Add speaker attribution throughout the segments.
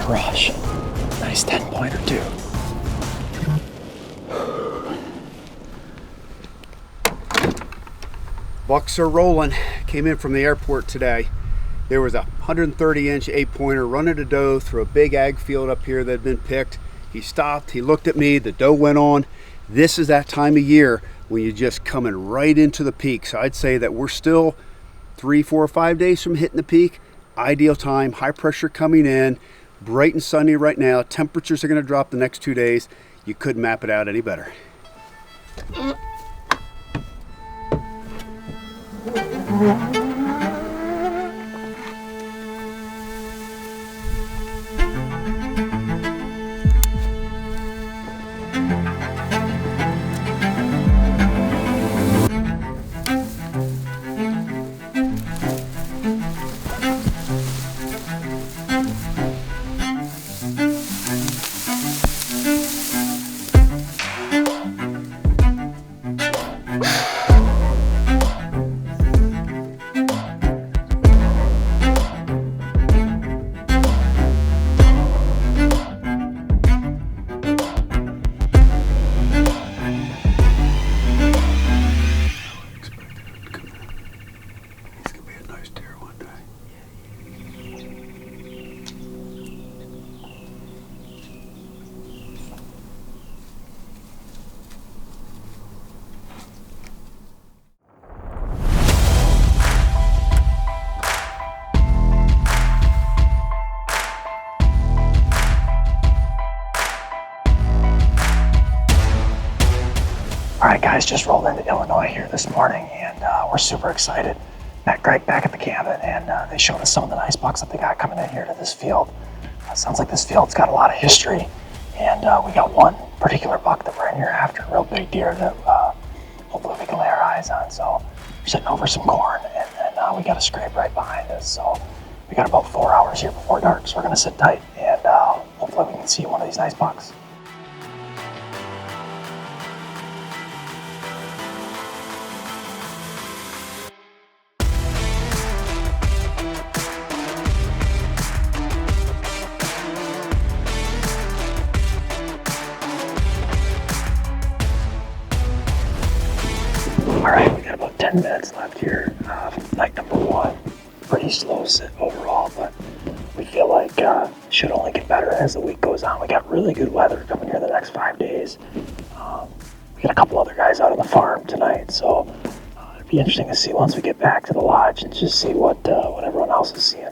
Speaker 1: crush. Nice 10-pointer too.
Speaker 2: Bucks are rolling. Came in from the airport today. There was a 130-inch 8-pointer running a doe through a big ag field up here that had been picked. He stopped, he looked at me, the doe went on. This is that time of year when you're just coming right into the peak. So I'd say that we're still 3, 4, or 5 days from hitting the peak. Ideal time, high pressure coming in, bright and sunny right now. Temperatures are going to drop the next 2 days. You couldn't map it out any better.
Speaker 1: All right, guys, just rolled into Illinois here this morning, and we're super excited. Met Gregg back at the cabin, and they showed us some of the nice bucks that they got coming in here to this field. Sounds like this field's got a lot of history, and we got one particular buck that we're in here after, a real big deer that hopefully we can lay our eyes on. So we're sitting over some corn, and then we got a scrape right behind us. So we got about 4 hours here before dark, so we're gonna sit tight, and hopefully we can see one of these nice bucks. All right, we got about 10 minutes left here. Night number one, pretty slow sit overall, but we feel like it should only get better as the week goes on. We got really good weather coming here the next 5 days. We got a couple other guys out on the farm tonight, so it'd be interesting to see once we get back to the lodge and just see what everyone else is seeing.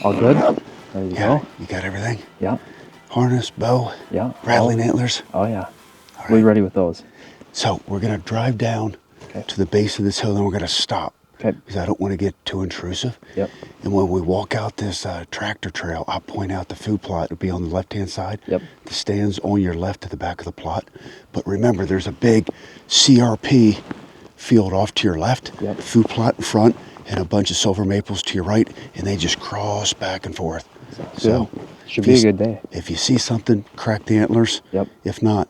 Speaker 1: All good? Ready to go?
Speaker 2: You got everything?
Speaker 1: Yeah.
Speaker 2: Harness, bow,
Speaker 1: Yeah.
Speaker 2: rattling antlers.
Speaker 1: Oh, yeah.
Speaker 2: All
Speaker 1: We're
Speaker 2: right.
Speaker 1: ready with those.
Speaker 2: So we're going to drive down to the base of this hill, then we're going to stop.
Speaker 1: Okay.
Speaker 2: Because I don't want to get too intrusive.
Speaker 1: Yep.
Speaker 2: And when we walk out this tractor trail, I'll point out the food plot. It'll be on the left-hand side.
Speaker 1: Yep.
Speaker 2: The stands on your left to the back of the plot. But remember, there's a big CRP field off to your left,
Speaker 1: Yep.
Speaker 2: food plot in front, and a bunch of silver maples to your right, and they just cross back and forth. So
Speaker 1: should be a good day.
Speaker 2: If you see something, crack the antlers.
Speaker 1: Yep.
Speaker 2: If not,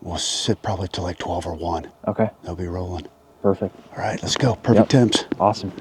Speaker 2: we'll sit probably till like 12 or 1.
Speaker 1: Okay.
Speaker 2: They'll be rolling.
Speaker 1: Perfect.
Speaker 2: All right, let's go. Perfect temps.
Speaker 1: Awesome.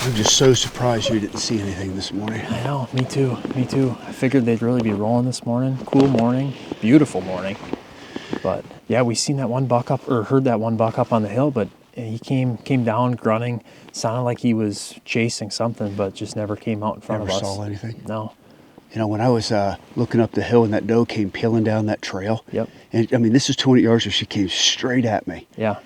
Speaker 2: I'm just so surprised you didn't see anything this morning.
Speaker 3: I know, me too. I figured they'd really be rolling this morning. Cool morning, beautiful morning. But yeah, we seen that one buck up, or heard that one buck up on the hill, but he came down grunting. Sounded like he was chasing something, but just never came out in front of us.
Speaker 2: Never saw anything?
Speaker 3: No.
Speaker 2: You know, when I was looking up the hill and that doe came peeling down that trail.
Speaker 3: Yep.
Speaker 2: And I mean, this is 20 yards where she came straight at me.
Speaker 3: Yeah.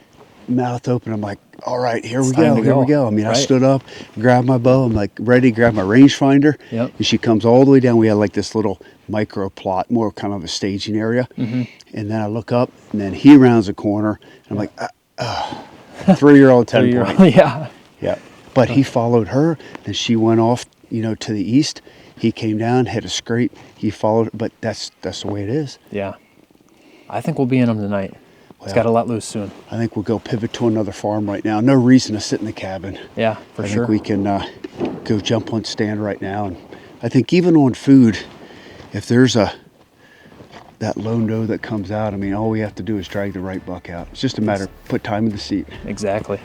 Speaker 2: Mouth open. I'm like, all right, here we
Speaker 3: time to
Speaker 2: go.
Speaker 3: go.
Speaker 2: I mean,
Speaker 3: Right.
Speaker 2: I stood up, grabbed my bow. I'm like ready to grab my rangefinder.
Speaker 3: Yep.
Speaker 2: And she comes all the way down. We had like this little micro plot, more kind of a staging area.
Speaker 3: Mm-hmm.
Speaker 2: And then I look up, and then he rounds a corner. And I'm like, 3-year-old 10 point.
Speaker 3: Yeah.
Speaker 2: Yeah. But he followed her, and she went off, you know, to the east. He came down, hit a scrape. He followed, but that's the way it is.
Speaker 3: Yeah. I think we'll be in them tonight. It's got to let loose soon.
Speaker 2: I think we'll go pivot to another farm right now. No reason to sit in the cabin.
Speaker 3: Yeah, for sure.
Speaker 2: I think we can go jump on stand right now. And I think even on food, if there's that lone doe that comes out, I mean, all we have to do is drag the right buck out. It's just a matter of put time in the seat.
Speaker 3: Exactly.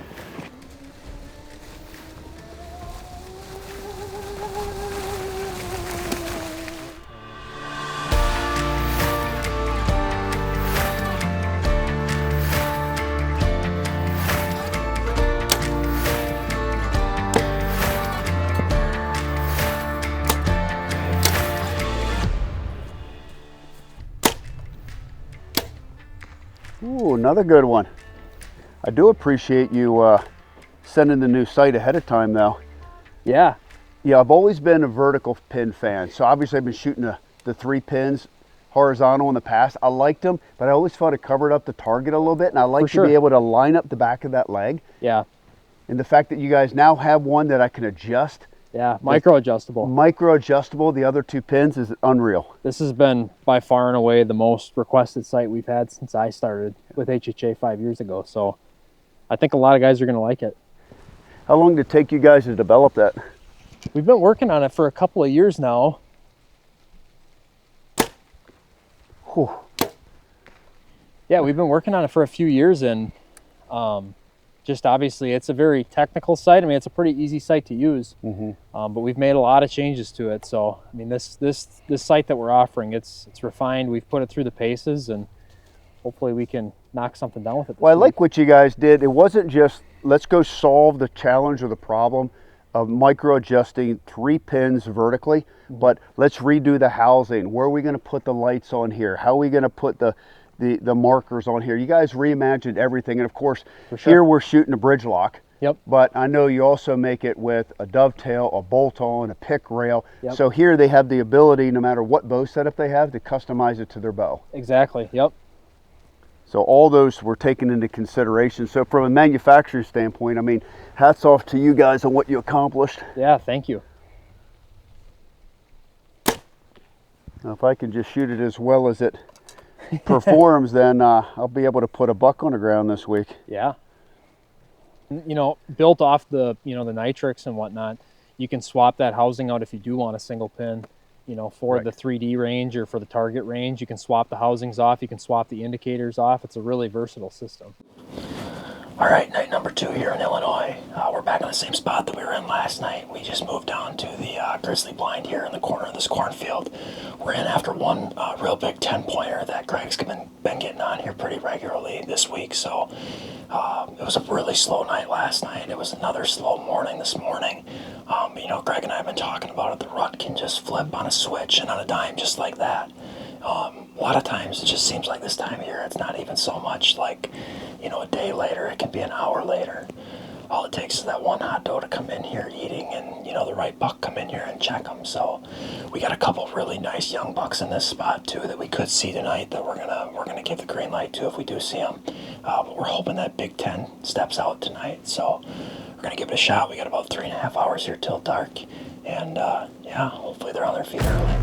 Speaker 2: Ooh, another good one. I do appreciate you sending the new sight ahead of time, though.
Speaker 3: Yeah.
Speaker 2: Yeah, I've always been a vertical pin fan. So obviously I've been shooting the 3 pins horizontal in the past. I liked them, but I always thought it covered up the target a little bit, and I like to be able to line up the back of that leg.
Speaker 3: Yeah.
Speaker 2: And the fact that you guys now have one that I can adjust.
Speaker 3: Yeah, micro adjustable.
Speaker 2: Micro adjustable, the other 2 pins is unreal.
Speaker 3: This has been by far and away the most requested sight we've had since I started with HHA 5 years ago. So I think a lot of guys are going to like it.
Speaker 2: How long did it take you guys to develop that?
Speaker 3: We've been working on it for a couple of years now.
Speaker 2: Whew.
Speaker 3: Yeah, we've been working on it for a few years, and just obviously it's a very technical sight. I mean, it's a pretty easy sight to use, but we've made a lot of changes to it. So I mean, this sight that we're offering, it's refined. We've put it through the paces, and hopefully we can knock something down with it.
Speaker 2: Well, I like what you guys did. It wasn't just let's go solve the challenge or the problem of micro adjusting 3 pins vertically, but let's redo the housing. Where are we going to put the lights on here? How are we going to put the markers on here? You guys reimagined everything, and of course, here we're shooting a bridge lock.
Speaker 3: Yep.
Speaker 2: But I know you also make it with a dovetail, a bolt-on, a pick rail.
Speaker 3: Yep.
Speaker 2: So here they have the ability, no matter what bow setup they have, to customize it to their bow.
Speaker 3: Exactly. Yep.
Speaker 2: So all those were taken into consideration. So from a manufacturing standpoint, I mean, hats off to you guys on what you accomplished.
Speaker 3: Yeah, thank you.
Speaker 2: Now, if I can just shoot it as well as it performs, then I'll be able to put a buck on the ground this week.
Speaker 3: Yeah. You know, built off the, the nitrics and whatnot, you can swap that housing out if you do want a single pin, for the 3D range or for the target range. You can swap the housings off. You can swap the indicators off. It's a really versatile system.
Speaker 1: All right, night number 2 here in Illinois. We're back in the same spot that we were in last night. We just moved down to the grizzly blind here in the corner of this cornfield. We're in after one real big 10-pointer that Gregg's been getting on here pretty regularly this week. So it was a really slow night last night. It was another slow morning this morning. Gregg and I have been talking about it. The rut can just flip on a switch and on a dime just like that. A lot of times it just seems like this time of year it's not even so much like, a day later. It can be an hour later. All it takes is that one hot doe to come in here eating and, the right buck come in here and check them. So we got a couple really nice young bucks in this spot too that we could see tonight that we're gonna give the green light to if we do see them. But we're hoping that Big 10 steps out tonight. So we're gonna give it a shot. We got about 3.5 hours here till dark. And hopefully they're on their feet early.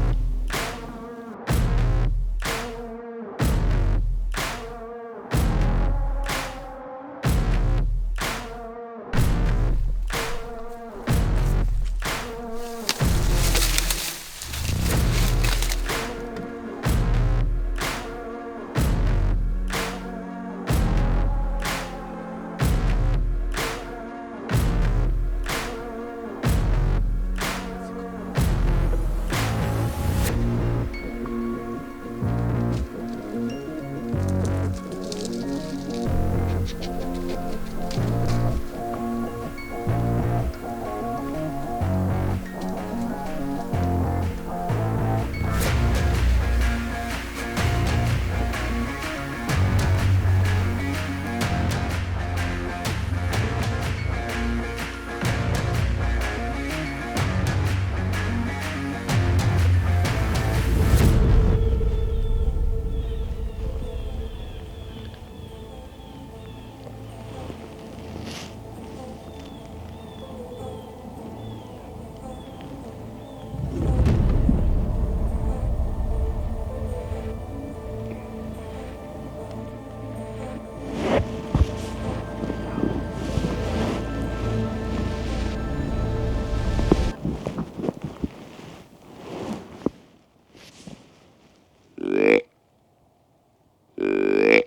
Speaker 1: Right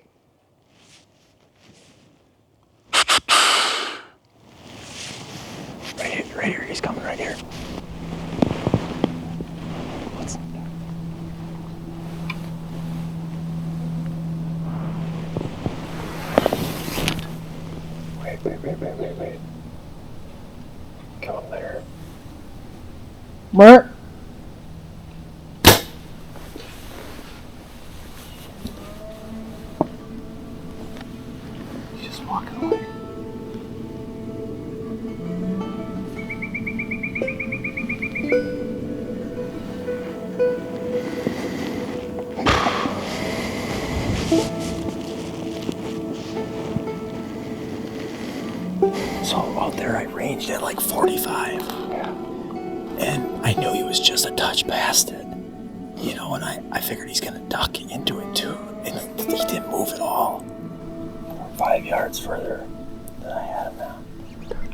Speaker 1: here, he's coming right here. Wait. Come there.
Speaker 3: Mark.
Speaker 1: He's just walking away. So out there I ranged at like 45. Yeah. And I knew he was just a touch past it. You know, and I figured he's gonna duck into it too. And he didn't move at all. 5 yards further than I had him now.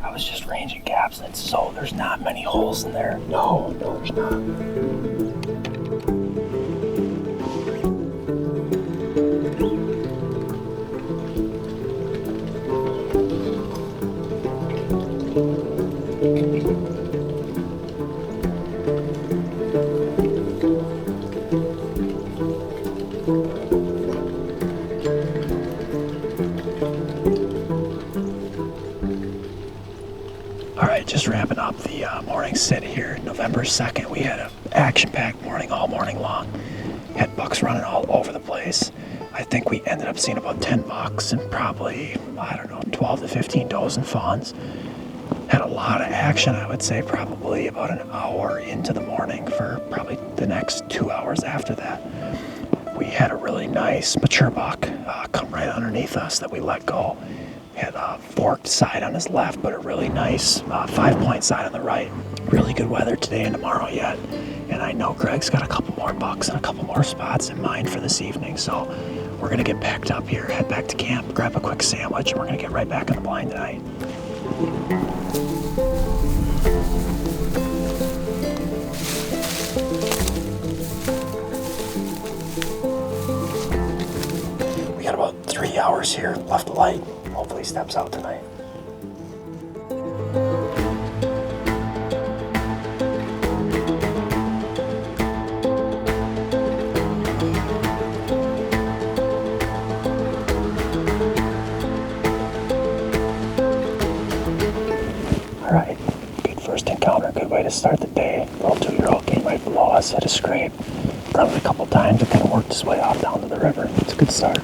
Speaker 1: I was just ranging gaps, and so there's not many holes in there. No, there's not. Just wrapping up the morning sit here, November 2nd. We had an action-packed morning all morning long. Had bucks running all over the place. I think we ended up seeing about 10 bucks and probably, 12 to 15 does and fawns. Had a lot of action, I would say, probably about an hour into the morning for probably the next 2 hours after that. We had a really nice mature buck come right underneath us that we let go. Had a forked side on his left, but a really nice 5-point side on the right. Really good weather today and tomorrow yet. And I know Gregg's got a couple more bucks and a couple more spots in mind for this evening. So we're going to get packed up here, head back to camp, grab a quick sandwich, and we're going to get right back on the blind tonight. We got about 3 hours here left to light. Hopefully he steps out tonight. All right, good first encounter, good way to start the day. Little 2-year-old came right below us, hit a scrape, run it a couple times, and kind of worked his way off down to the river. It's a good start.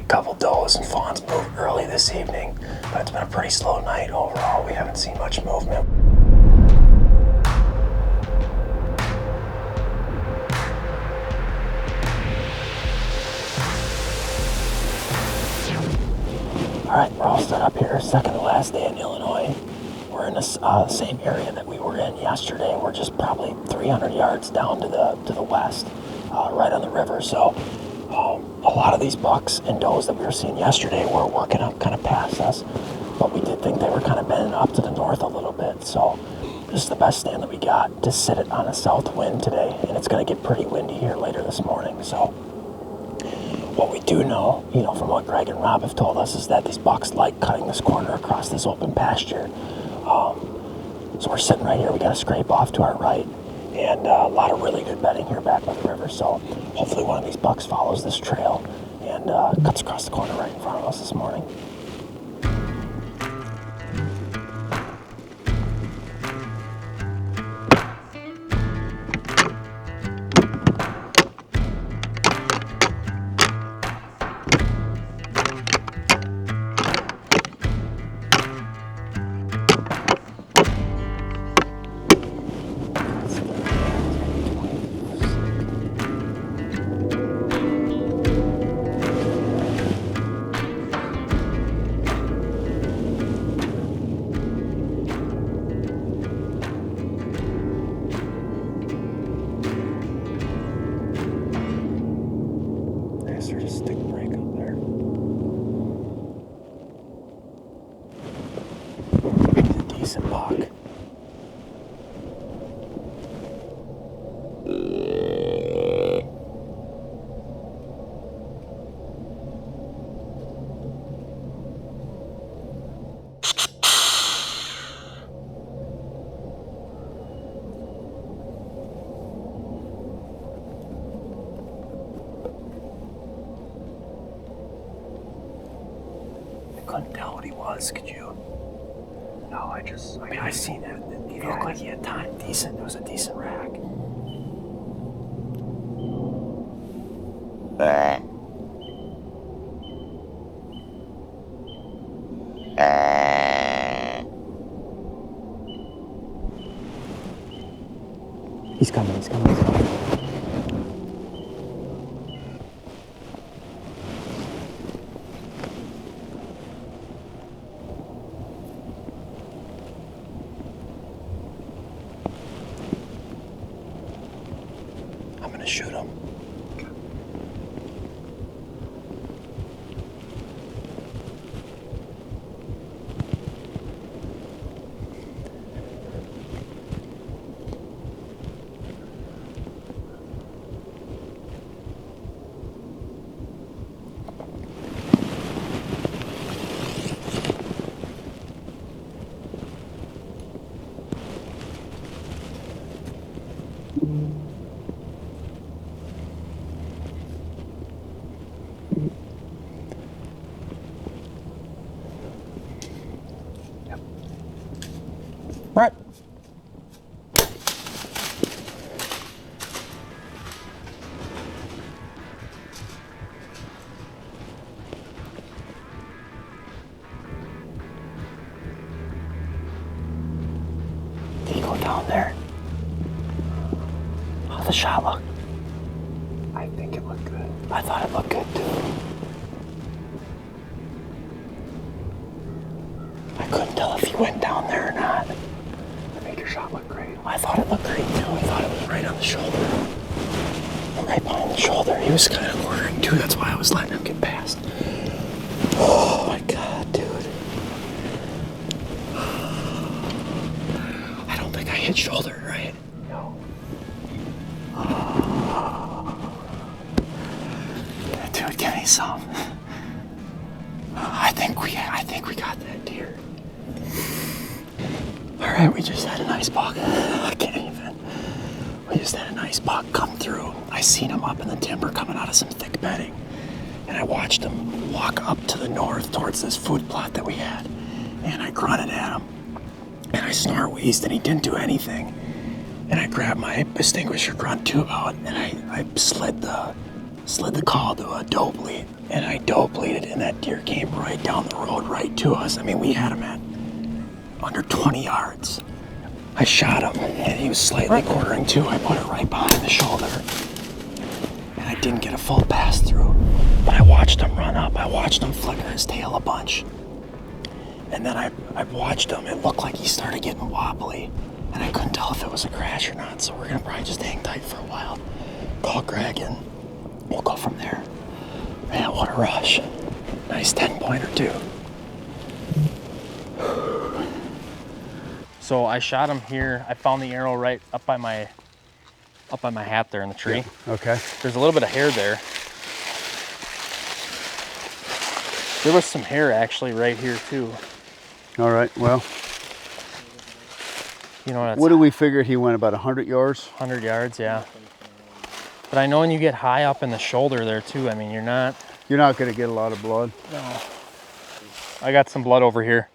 Speaker 1: Couple does and fawns moved early this evening, but it's been a pretty slow night overall. We haven't seen much movement. All right, we're all set up here. Second to last day in Illinois. We're in the same area that we were in yesterday. We're just probably 300 yards down to the west, right on the river. So a lot of these bucks and does that we were seeing yesterday were working up kind of past us, but we did think they were kind of bending up to the north a little bit. So this is the best stand that we got to sit it on a south wind today, and it's going to get pretty windy here later this morning. So what we do know, from what Gregg and Rob have told us, is that these bucks like cutting this corner across this open pasture. So we're sitting right here. We got a scrape off to our right. And a lot of really good bedding here back by the river. So hopefully one of these bucks follows this trail and cuts across the corner right in front of us this morning. is there a stick break up there? He's a decent buck. Couldn't tell what he was, could you? No, I mean, I seen it. He looked like he had time decent. It was a decent rack. He's coming, he's coming, he's coming. I'm gonna shoot him. Right. Did he go down there? How'd the shot look? I think it looked good. I thought it looked good too. I couldn't tell if he went down there or not. I think your shot looked great. I thought it looked great too. I thought it was right on the shoulder. Right behind the shoulder. He was kind of quartering too. That's why I was letting him get past. Oh my God, dude. I don't think I hit shoulder, right? No. Dude, give me some. I think we got that deer. All right, we just had a nice buck. I can't even. We just had a nice buck come through. I seen him up in the timber coming out of some thick bedding. And I watched him walk up to the north towards this food plot that we had. And I grunted at him. And I snort wheezed and he didn't do anything. And I grabbed my extinguisher grunt tube out and I slid the call to a doe bleed. And I doe bleeded and that deer came right down the road right to us. I mean, we had him at under 20 yards. I shot him and he was slightly quartering too. I put it right behind the shoulder. And I didn't get a full pass through. But I watched him run up. I watched him flicker his tail a bunch. And then I watched him. It looked like he started getting wobbly. And I couldn't tell if it was a crash or not. So we're gonna probably just hang tight for a while. Call Gregg and we'll go from there. Man, what a rush. Nice 10-pointer too.
Speaker 3: So I shot him here. I found the arrow right up by my hat there in the tree.
Speaker 2: Yeah. Okay.
Speaker 3: There's a little bit of hair there. There was some hair actually right here too.
Speaker 2: All right. Well,
Speaker 3: You know
Speaker 2: what do we figure he went about 100 yards?
Speaker 3: 100 yards, yeah. But I know when you get high up in the shoulder there too, I mean, you're not
Speaker 2: going to get a lot of blood.
Speaker 3: No. I got some blood over here.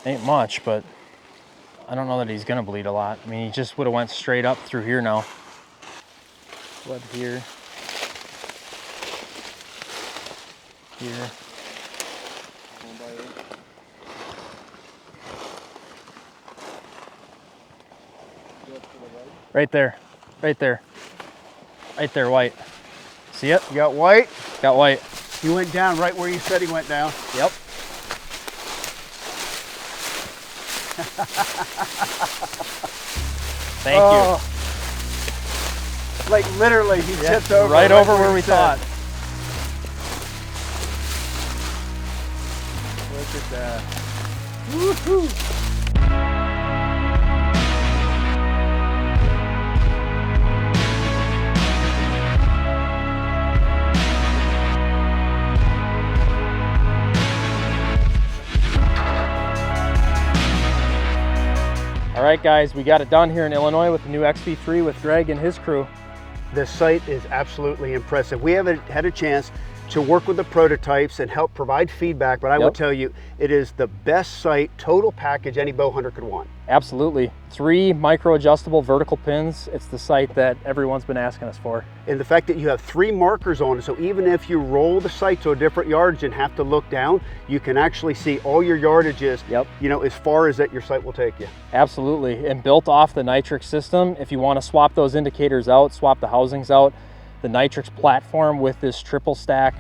Speaker 3: Ain't much, but I don't know that he's gonna bleed a lot. I mean, he just would have went straight up through here now. Blood here. Here. Right there. Right there. Right there, white. See it?
Speaker 2: You got white?
Speaker 3: Got white.
Speaker 2: He went down right where you said he went down.
Speaker 3: Yep. Thank you.
Speaker 2: Like literally, he tipped over.
Speaker 3: Right over where we thought.
Speaker 2: Look at that.
Speaker 3: Woohoo! All right, guys, we got it done here in Illinois with the new XV3 with Gregg and his crew.
Speaker 2: This sight is absolutely impressive. We haven't had a chance to work with the prototypes and help provide feedback, but I will tell you, it is the best sight, total package any bow hunter could want.
Speaker 3: Absolutely. 3 micro adjustable vertical pins. It's the sight that everyone's been asking us for.
Speaker 2: And the fact that you have 3 markers on it, so even if you roll the sight to a different yardage and have to look down, you can actually see all your yardages, you know, as far as that your sight will take you.
Speaker 3: Absolutely. And built off the Nitrix system, if you want to swap those indicators out, swap the housings out, the Nitrix platform with this triple stack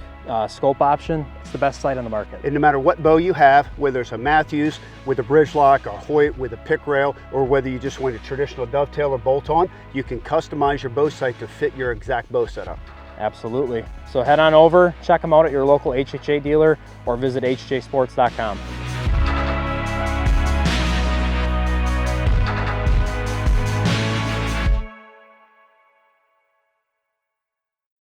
Speaker 3: scope option, it's the best sight on the market.
Speaker 2: And no matter what bow you have, whether it's a Matthews with a bridge lock, a Hoyt with a pick rail, or whether you just want a traditional dovetail or bolt on, you can customize your bow sight to fit your exact bow setup.
Speaker 3: Absolutely. So head on over, check them out at your local HHA dealer, or visit HHAsports.com.